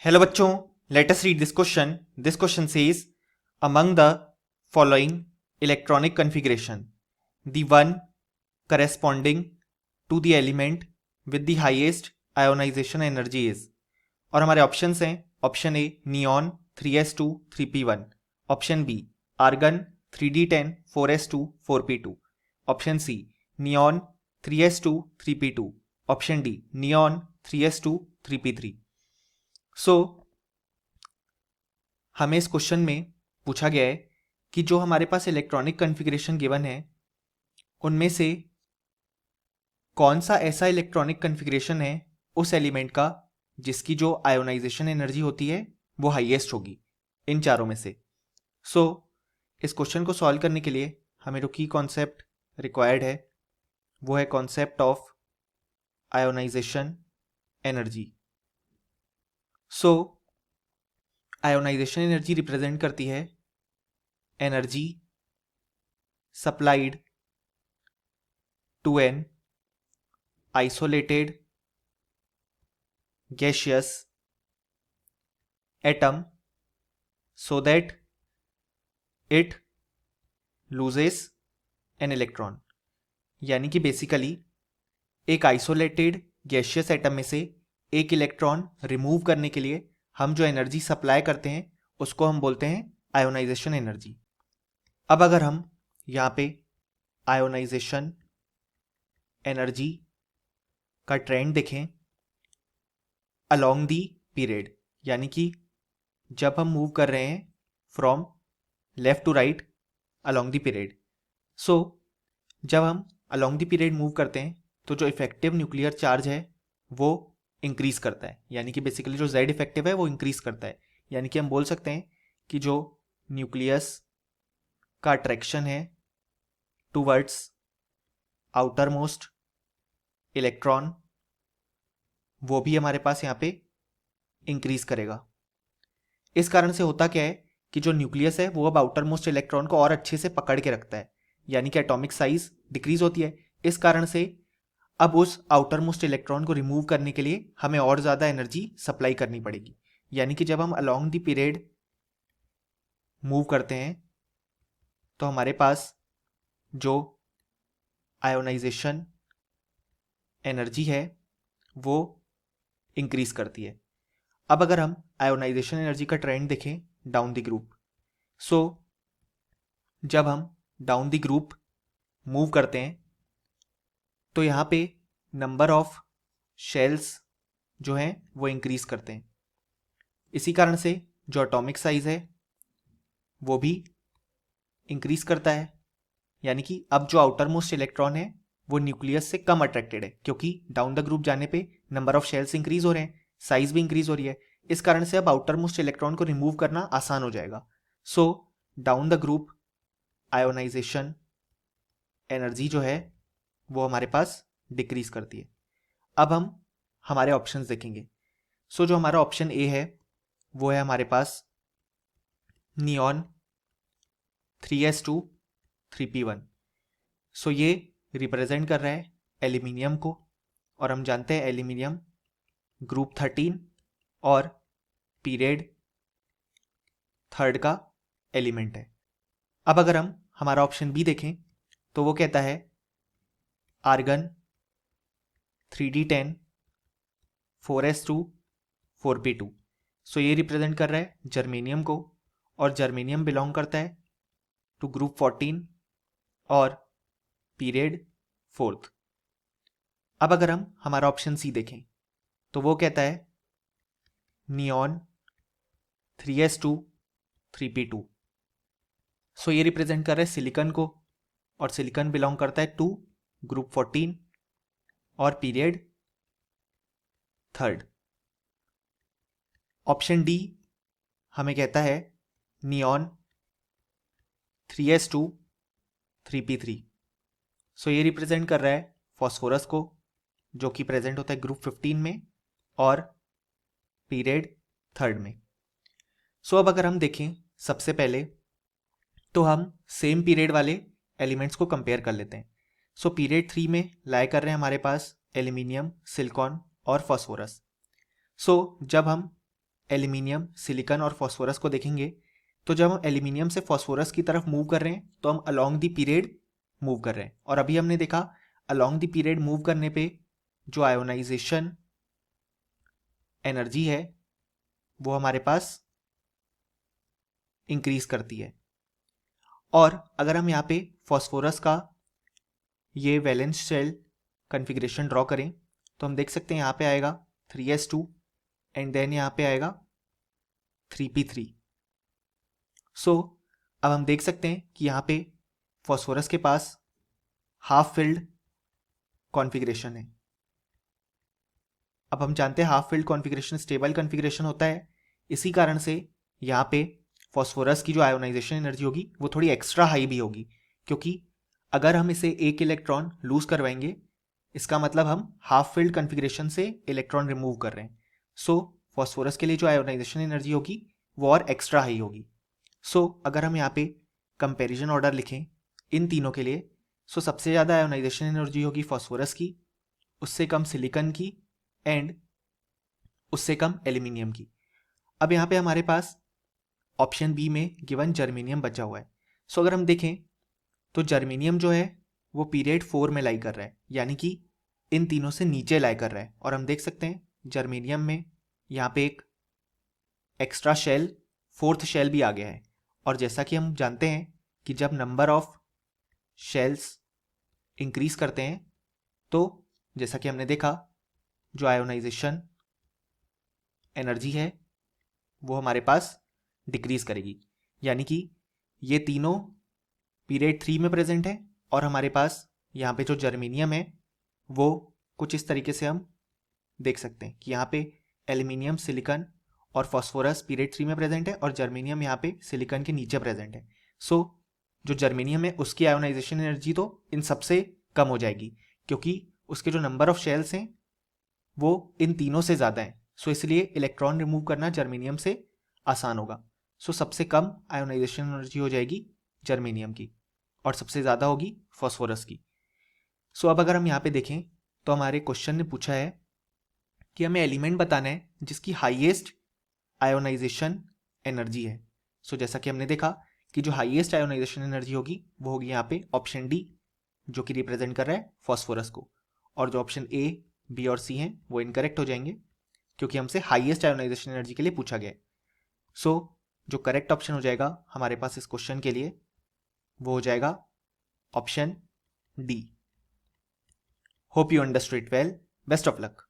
Hello बच्चों, let us read this question. This question says, among the following electronic configuration, the one corresponding to the element with the highest ionization energy is. और हमारे options हैं option A neon 3s2 3p1, option B argon 3d10 4s2 4p2, option C neon 3s2 3p2, option D neon 3s2 3p3. So हमें इस question में पूछा गया है कि जो हमारे पास इलेक्ट्रॉनिक कॉन्फ़िगरेशन गिवन है उनमें से कौन सा ऐसा इलेक्ट्रॉनिक कॉन्फ़िगरेशन है उस एलिमेंट का जिसकी जो आयोनाइजेशन एनर्जी होती है वो हाईएस्ट होगी इन चारों में से. सो इस क्वेश्चन को सॉल्व करने के लिए हमें जो की कॉन्सेप्ट रिक्वायर्ड है वो है concept of ionization energy. So ionization energy represent करती है energy supplied to an isolated gaseous atom so that it loses an electron. यानी कि बेसिकली एक आइसोलेटेड गैशियस एटम में से एक इलेक्ट्रॉन रिमूव करने के लिए हम जो एनर्जी सप्लाई करते हैं उसको हम बोलते हैं आयोनाइजेशन एनर्जी. अब अगर हम यहाँ पे आयोनाइजेशन एनर्जी का ट्रेंड देखें अलॉन्ग दी पीरियड, यानी कि जब हम मूव कर रहे हैं from left to right along the period. So जब हम अलॉन्ग दी पीरियड मूव करते हैं तो जो इफेक्टिव न्यूक्लियर चार्ज है वो इंक्रीज करता है, यानी कि बेसिकली जो जेड इफेक्टिव है वो इंक्रीज करता है. यानी कि हम बोल सकते हैं कि जो न्यूक्लियस का अट्रैक्शन है टूवर्ड्स आउटर मोस्ट इलेक्ट्रॉन वो भी हमारे पास यहाँ पे इंक्रीज करेगा. इस कारण से होता क्या है कि जो न्यूक्लियस है वो अब आउटर मोस्ट इलेक्ट्रॉन को और अच्छे से पकड़ के रखता है, यानी कि एटॉमिक साइज डिक्रीज होती है. इस कारण से अब उस आउटर मोस्ट इलेक्ट्रॉन को रिमूव करने के लिए हमें और ज़्यादा एनर्जी सप्लाई करनी पड़ेगी. यानी कि जब हम अलॉन्ग द पीरियड मूव करते हैं तो हमारे पास जो आयोनाइजेशन एनर्जी है वो इंक्रीज करती है. अब अगर हम आयोनाइजेशन एनर्जी का ट्रेंड देखें डाउन द ग्रुप, सो जब हम डाउन द ग्रुप मूव करते हैं तो यहाँ पे नंबर ऑफ शेल्स जो हैं वो इंक्रीज करते हैं. इसी कारण से जो एटॉमिक साइज है वो भी इंक्रीज करता है, यानी कि अब जो आउटर मोस्ट इलेक्ट्रॉन है वो न्यूक्लियस से कम अट्रैक्टेड है क्योंकि डाउन द ग्रुप जाने पे नंबर ऑफ शेल्स इंक्रीज हो रहे हैं, साइज भी इंक्रीज हो रही है. इस कारण से अब आउटर मोस्ट इलेक्ट्रॉन को रिमूव करना आसान हो जाएगा. So down the group ionization energy जो है वो हमारे पास डिक्रीज करती है. अब हम हमारे ऑप्शंस देखेंगे. सो जो हमारा ऑप्शन ए है वो है हमारे पास नियॉन 3s2 3p1. सो ये रिप्रेजेंट कर रहा है एल्यूमिनियम को, और हम जानते हैं एल्यूमिनियम ग्रुप 13 और पीरियड थर्ड का एलिमेंट है. अब अगर हम हमारा ऑप्शन बी देखें तो वो कहता है आर्गन 3d10 4s2 4p2. सो ये रिप्रेजेंट कर रहा है जर्मेनियम को, और जर्मेनियम बिलोंग करता है टू ग्रुप 14 और पीरियड फोर्थ. अब अगर हम हमारा ऑप्शन सी देखें तो वो कहता है नियॉन 3s2 3p2. सो ये रिप्रेजेंट कर रहा है सिलिकॉन को, और सिलिकॉन बिलोंग करता है टू ग्रुप 14 और पीरियड थर्ड. ऑप्शन डी हमें कहता है नियॉन 3s2 3p3. सो ये रिप्रेजेंट कर रहा है फॉस्फोरस को जो कि प्रेजेंट होता है ग्रुप 15 में और पीरियड थर्ड में. सो अब अगर हम देखें सबसे पहले तो हम सेम पीरियड वाले एलिमेंट्स को कंपेयर कर लेते हैं. सो पीरियड 3 में लाई कर रहे हैं हमारे पास एल्यूमिनियम, सिलिकॉन और फॉस्फोरस. सो जब हम एल्यूमिनियम, सिलिकॉन और फॉस्फोरस को देखेंगे तो जब हम एल्यूमिनियम से फॉस्फोरस की तरफ मूव कर रहे हैं तो हम अलोंग द पीरियड मूव कर रहे हैं। और अभी हमने देखा अलोंग द पीरियड मूव करने पे जो आयोनाइजेशन एनर्जी है वो हमारे पास इंक्रीज करती है। और अगर हम यहाँ पे फॉस्फोरस का ये वैलेंस शेल कन्फिग्रेशन ड्रॉ करें तो हम देख सकते हैं यहाँ पे आएगा 3s2 एंड देन यहाँ पे आएगा 3p3। सो अब हम देख सकते हैं कि यहाँ पे फॉस्फोरस के पास हाफ फिल्ड कॉन्फ़िगरेशन है। अब हम जानते हैं half filled configuration stable configuration होता है, इसी कारण से यहाँ पे फॉस्फोरस की जो आयोनाइजेशन एनर्जी होगी वो थोड़ी एक्स्ट्रा हाई भी होगी, क्योंकि अगर हम इसे एक इलेक्ट्रॉन लूज करवाएंगे इसका मतलब हम हाफ फिल्ड कॉन्फ़िगरेशन से इलेक्ट्रॉन रिमूव कर रहे हैं। सो फॉस्फोरस के लिए जो आयोनाइजेशन एनर्जी होगी वो और एक्स्ट्रा हाई होगी। सो अगर हम यहाँ पे कंपैरिजन ऑर्डर लिखें इन तीनों के लिए, सो सबसे ज़्यादा आयोनाइजेशन एनर्जी होगी फॉस्फोरस की, उससे कम सिलिकॉन की एंड उससे कम एल्यूमिनियम की। अब यहाँ पे हमारे पास ऑप्शन बी में गिवन जर्मेनियम बचा हुआ है। सो अगर हम देखें तो जर्मेनियम जो है वो पीरियड 4 में लाई कर रहा है, यानी कि इन तीनों से नीचे लाई कर रहा है। और हम देख सकते हैं जर्मेनियम में यहाँ पे एक एक्स्ट्रा शेल, 4th शेल भी आ गया है। और जैसा कि हम जानते हैं कि जब नंबर ऑफ शेल्स इंक्रीज करते हैं तो जैसा कि हमने देखा जो आयोनाइजेशन एनर्जी है वो हमारे पास डिक्रीज करेगी, यानी कि ये तीनों पीरियड 3 में प्रेजेंट है और हमारे पास यहाँ पे जो जर्मेनियम है वो कुछ इस तरीके से हम देख सकते हैं कि यहाँ पे एल्यूमिनियम, सिलिकॉन और फॉस्फोरस पीरियड 3 में प्रेजेंट है और जर्मेनियम यहाँ पे सिलिकॉन के नीचे प्रेजेंट है। सो जो जर्मेनियम है उसकी आयोनाइजेशन एनर्जी तो इन सबसे कम हो जाएगी, क्योंकि उसके जो नंबर ऑफ शेल्स हैं वो इन तीनों से ज़्यादा है। सो इसलिए इलेक्ट्रॉन रिमूव करना जर्मेनियम से आसान होगा। सो सबसे कम आयोनाइजेशन एनर्जी हो जाएगी जर्मेनियम की और सबसे ज़्यादा होगी फॉस्फोरस की। सो अब अगर हम यहाँ पे देखें तो हमारे क्वेश्चन ने पूछा है कि हमें एलिमेंट बताना है जिसकी हाईएस्ट आयोनाइजेशन एनर्जी है। सो जैसा कि हमने देखा कि जो हाईएस्ट आयोनाइजेशन एनर्जी होगी वो होगी यहाँ पे ऑप्शन डी, जो कि रिप्रेजेंट कर रहा है फॉस्फोरस को, और जो ऑप्शन ए, बी और सी हैं वो इनकरेक्ट हो जाएंगे क्योंकि हमसे हाईएस्ट आयोनाइजेशन एनर्जी के लिए पूछा गया है। सो जो करेक्ट ऑप्शन हो जाएगा हमारे पास इस क्वेश्चन के लिए वो हो जाएगा option D. Hope you understood it well. Best of luck.